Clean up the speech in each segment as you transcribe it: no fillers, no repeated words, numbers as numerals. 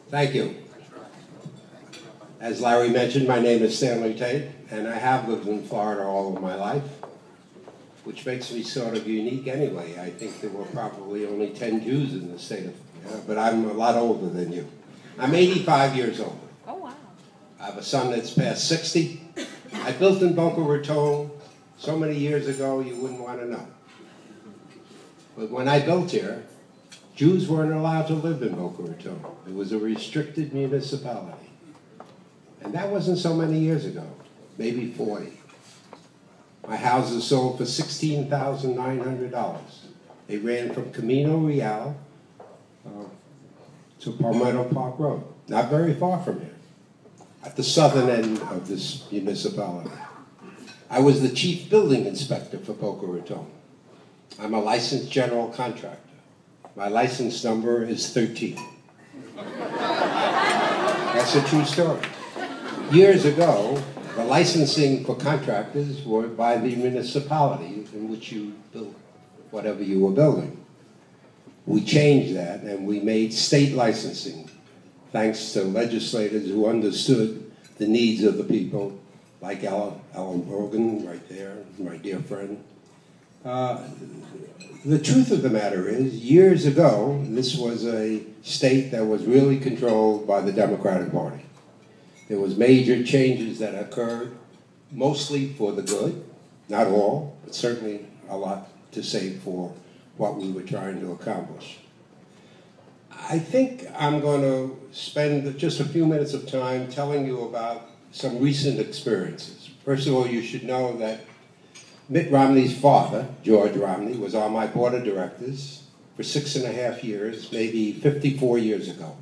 Thank you. As Larry mentioned, my name is Stanley Tate, and I have lived in Florida all of my life, which makes me sort of unique anyway. I think there were probably only 10 Jews in the state of Florida, but I'm a lot older than you. I'm 85 years old. Oh, wow. I have a son that's past 60. I built in Boca Raton so many years ago you wouldn't want to know. But when I built here, Jews weren't allowed to live in Boca Raton. It was a restricted municipality. And that wasn't so many years ago, maybe 40. My houses sold for $16,900. They ran from Camino Real to Palmetto Park Road, not very far from here, at the southern end of this municipality. I was the chief building inspector for Boca Raton. I'm a licensed general contractor. My license number is 13. That's a true story. Years ago, the licensing for contractors were by the municipality in which you built whatever you were building. We changed that and we made state licensing, thanks to legislators who understood the needs of the people, like Ellen Brogan, right there, my dear friend. The truth of the matter is, years ago, this was a state that was really controlled by the Democratic Party. There was major changes that occurred, mostly for the good, not all, but certainly a lot to say for what we were trying to accomplish. I think I'm going to spend just a few minutes of time telling you about some recent experiences. First of all, you should know that Mitt Romney's father, George Romney, was on my board of directors for 6.5 years, maybe 54 years ago.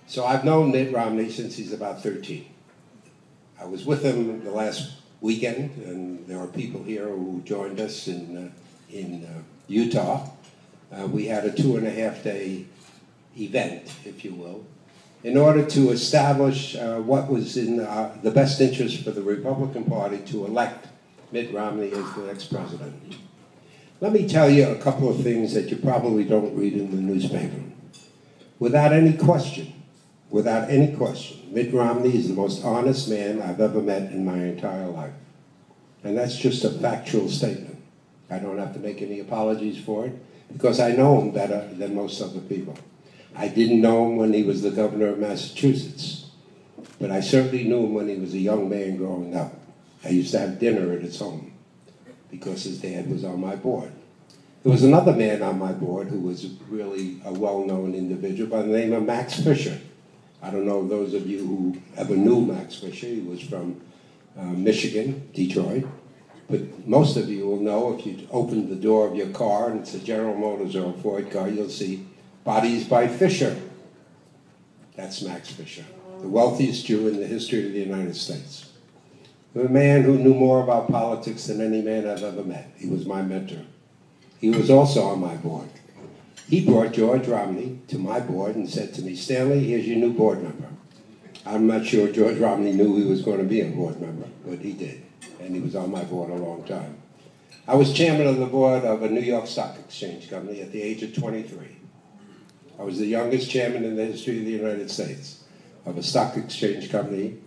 So I've known Mitt Romney since he's about 13. I was with him the last weekend, and there are people here who joined us in Utah. We had a 2.5-day event, if you will, in order to establish what was in the best interest for the Republican Party to elect Mitt Romney as the next president. Let me tell you a couple of things that you probably don't read in the newspaper. Without any question, Mitt Romney is the most honest man I've ever met in my entire life. And that's just a factual statement. I don't have to make any apologies for it, because I know him better than most other people. I didn't know him when he was the governor of Massachusetts, but I certainly knew him when he was a young man growing up. I used to have dinner at his home because his dad was on my board. There was another man on my board who was really a well-known individual by the name of Max Fisher. I don't know those of you who ever knew Max Fisher. He was from Michigan, Detroit. But most of you will know, if you open the door of your car and it's a General Motors or a Ford car, you'll see Bodies by Fisher. That's Max Fisher, the wealthiest Jew in the history of the United States. A man who knew more about politics than any man I've ever met. He was my mentor. He was also on my board. He brought George Romney to my board and said to me, "Stanley, here's your new board member." I'm not sure George Romney knew he was going to be a board member, but he did. And he was on my board a long time. I was chairman of the board of a New York Stock Exchange company at the age of 23. I was the youngest chairman in the history of the United States of a stock exchange company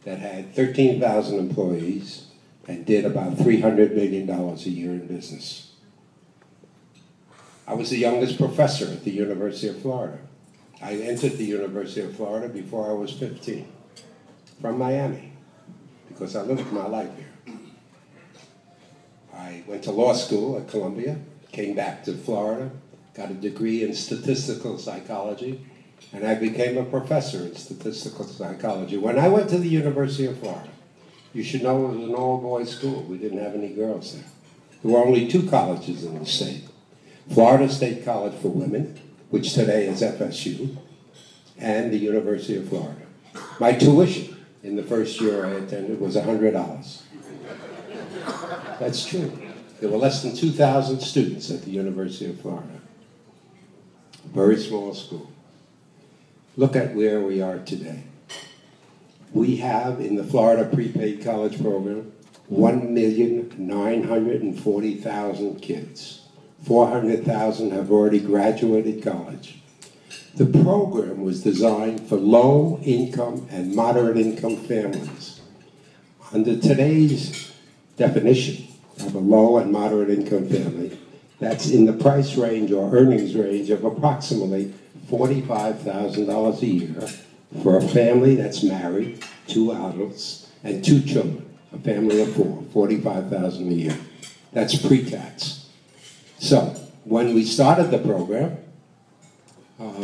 that had 13,000 employees and did about $300 million a year in business. I was the youngest professor at the University of Florida. I entered the University of Florida before I was 15, from Miami, because I lived my life here. I went to law school at Columbia, came back to Florida, got a degree in statistical psychology, and I became a professor in statistical psychology. When I went to the University of Florida, you should know it was an all-boys school. We didn't have any girls there. There were only 2 colleges in the state. Florida State College for Women, which today is FSU, and the University of Florida. My tuition in the first year I attended was $100. That's true. There were less than 2,000 students at the University of Florida. Very small school. Look at where we are today. We have, in the Florida prepaid college program, 1,940,000 kids. 400,000 have already graduated college. The program was designed for low-income and moderate-income families. Under today's definition of a low and moderate-income family, that's in the price range or earnings range of approximately $45,000 a year for a family that's married, 2 adults, and 2 children, a family of 4, $45,000 a year. That's pre-tax. So, when we started the program,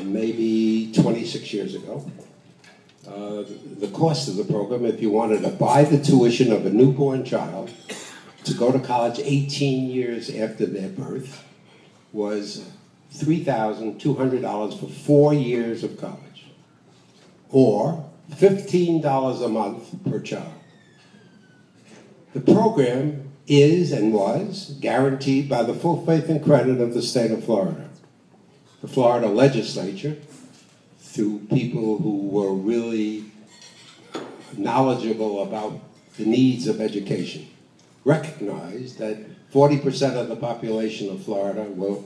maybe 26 years ago, the cost of the program, if you wanted to buy the tuition of a newborn child to go to college 18 years after their birth, was $3,200 for 4 years of college, or $15 a month per child. The program is and was guaranteed by the full faith and credit of the state of Florida. The Florida legislature, through people who were really knowledgeable about the needs of education, recognized that 40% of the population of Florida were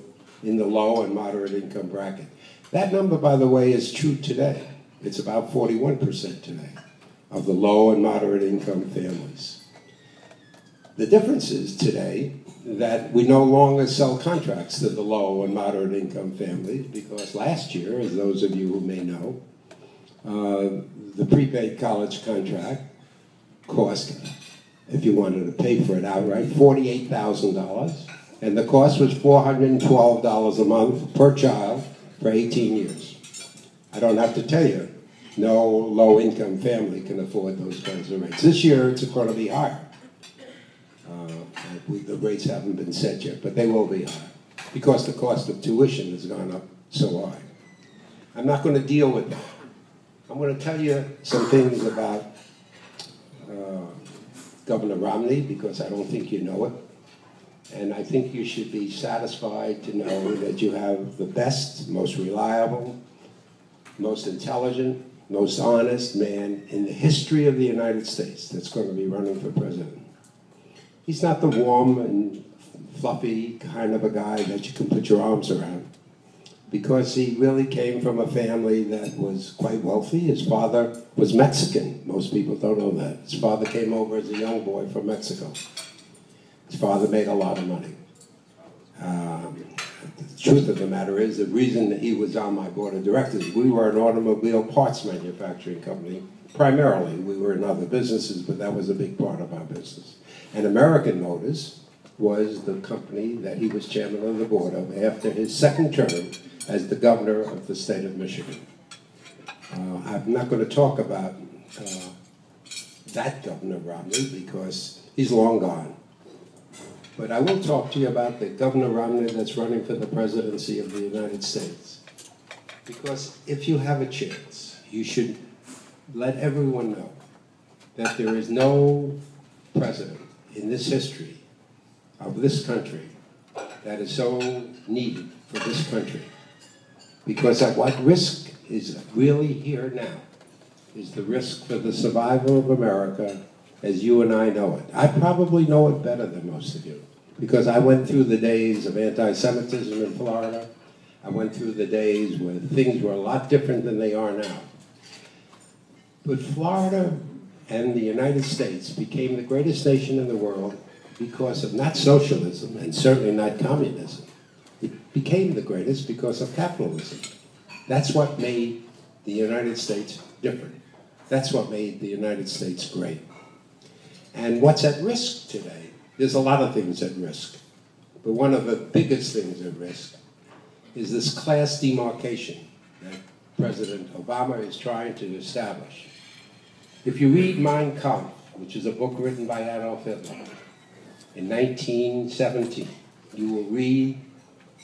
in the low and moderate income bracket. That number, by the way, is true today. It's about 41% today of the low and moderate income families. The difference is today that we no longer sell contracts to the low and moderate income families, because last year, as those of you who may know, the prepaid college contract cost, if you wanted to pay for it outright, $48,000, and the cost was $412 a month per child for 18 years. I don't have to tell you, no low-income family can afford those kinds of rates. This year, it's going to be higher. The rates haven't been set yet, but they will be high because the cost of tuition has gone up so high. I'm not going to deal with that. I'm going to tell you some things about Governor Romney, because I don't think you know it. And I think you should be satisfied to know that you have the best, most reliable, most intelligent, most honest man in the history of the United States that's going to be running for president. He's not the warm and fluffy kind of a guy that you can put your arms around, because he really came from a family that was quite wealthy. His father was Mexican. Most people don't know that. His father came over as a young boy from Mexico. His father made a lot of money. The truth of the matter is, the reason that he was on my board of directors, we were an automobile parts manufacturing company. Primarily, we were in other businesses, but that was a big part of our business. And American Motors was the company that he was chairman of the board of after his second term as the governor of the state of Michigan. I'm not going to talk about that Governor Romney, because he's long gone. But I will talk to you about the Governor Romney that's running for the presidency of the United States. Because if you have a chance, you should let everyone know that there is no president in this history of this country that is so needed for this country. Because at what risk is really here now is the risk for the survival of America as you and I know it. I probably know it better than most of you, because I went through the days of anti-Semitism in Florida. I went through the days where things were a lot different than they are now. But Florida and the United States became the greatest nation in the world because of not socialism, and certainly not communism. It became the greatest because of capitalism. That's what made the United States different. That's what made the United States great. And what's at risk today? There's a lot of things at risk. But one of the biggest things at risk is this class demarcation that President Obama is trying to establish. If you read Mein Kampf, which is a book written by Adolf Hitler in 1917, you will read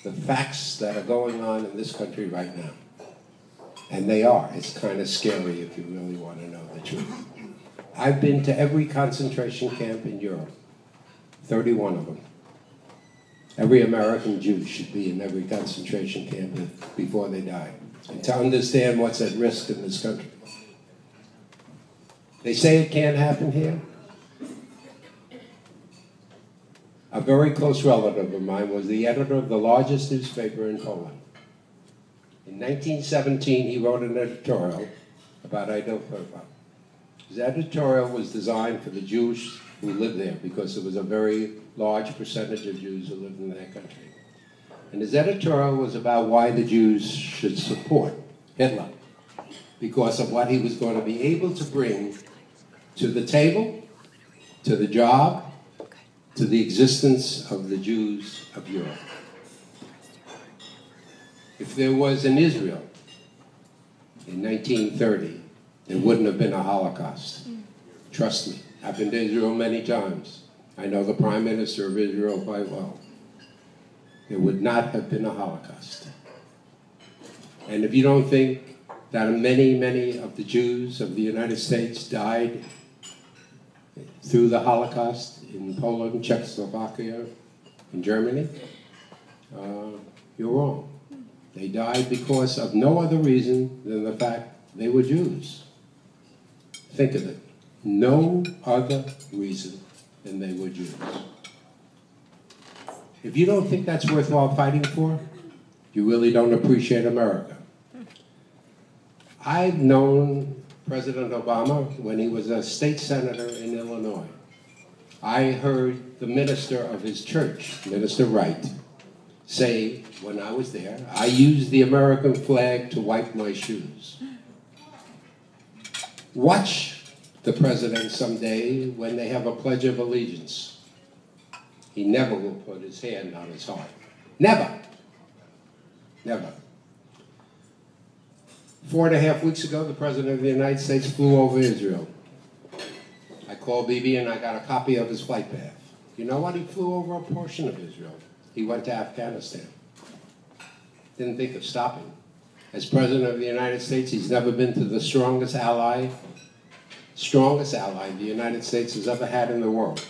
the facts that are going on in this country right now. And they are. It's kind of scary if you really want to know the truth. I've been to every concentration camp in Europe, 31 of them. Every American Jew should be in every concentration camp before they die, and to understand what's at risk in this country. They say it can't happen here. A very close relative of mine was the editor of the largest newspaper in Poland. In 1917, he wrote an editorial about Idel Purva. His editorial was designed for the Jews who lived there because there was a very large percentage of Jews who lived in that country. And his editorial was about why the Jews should support Hitler because of what he was going to be able to bring to the table, to the job, to the existence of the Jews of Europe. If there was an Israel in 1930, there wouldn't have been a Holocaust. Trust me, I've been to Israel many times. I know the Prime Minister of Israel quite well. There would not have been a Holocaust. And if you don't think that many, many of the Jews of the United States died through the Holocaust in Poland, Czechoslovakia, and Germany, you're wrong. They died because of no other reason than the fact they were Jews. Think of it. No other reason than they were Jews. If you don't think that's worthwhile fighting for, you really don't appreciate America. I've known President Obama when he was a state senator in Illinois. I heard the minister of his church, Minister Wright, say, when I was there, I used the American flag to wipe my shoes. Watch the president someday when they have a Pledge of Allegiance. He never will put his hand on his heart. Never. Never. 4.5 weeks ago, the President of the United States flew over Israel. I called Bibi and I got a copy of his flight path. You know what? He flew over a portion of Israel. He went to Afghanistan. Didn't think of stopping. As President of the United States, he's never been to the strongest ally the United States has ever had in the world,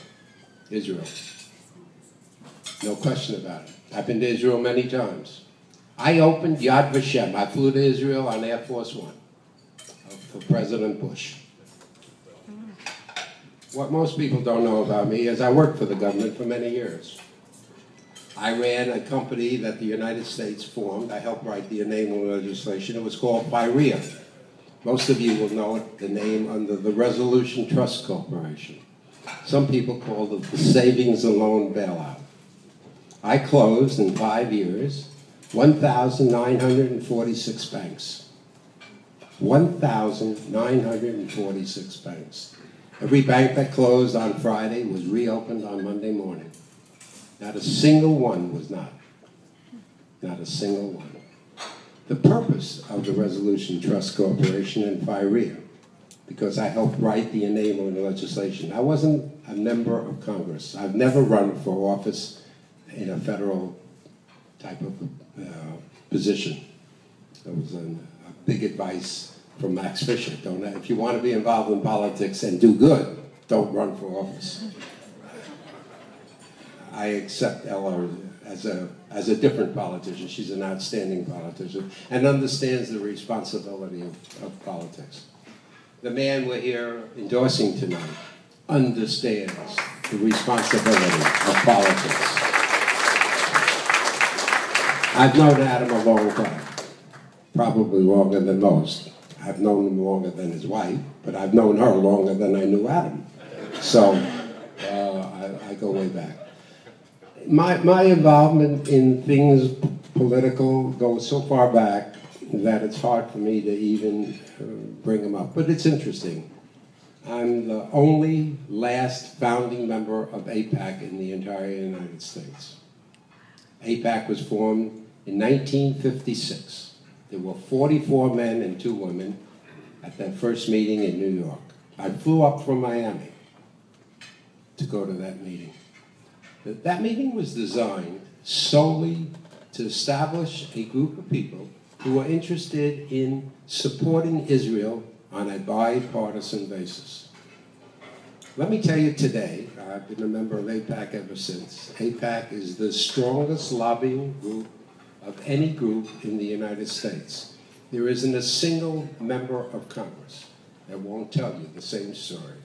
Israel. No question about it. I've been to Israel many times. I opened Yad Vashem. I flew to Israel on Air Force One for President Bush. What most people don't know about me is I worked for the government for many years. I ran a company that the United States formed. I helped write the enabling legislation. It was called FIREA. Most of you will know it, the name under the Resolution Trust Corporation. Some people call it the Savings and Loan Bailout. I closed in 5 years 1,946 banks. 1,946 banks. Every bank that closed on Friday was reopened on Monday morning. Not a single one was not. Not a single one. The purpose of the Resolution Trust Corporation and FIREA, because I helped write the enabling legislation. I wasn't a member of Congress. I've never run for office in a federal type of position. That was a big advice from Max Fisher. If you want to be involved in politics and do good, don't run for office. I accept Ella as a different politician. She's an outstanding politician and understands the responsibility of politics. The man we're here endorsing tonight understands the responsibility of politics. I've known Adam a long time, probably longer than most. I've known him longer than his wife, but I've known her longer than I knew Adam. So I go way back. My involvement in things political goes so far back that it's hard for me to even bring them up. But it's interesting. I'm the only last founding member of AIPAC in the entire United States. AIPAC was formed in 1956. There were 44 men and 2 women at that first meeting in New York. I flew up from Miami to go to that meeting. That meeting was designed solely to establish a group of people who were interested in supporting Israel on a bipartisan basis. Let me tell you today, I've been a member of AIPAC ever since. AIPAC is the strongest lobbying group of any group in the United States. There isn't a single member of Congress that won't tell you the same story.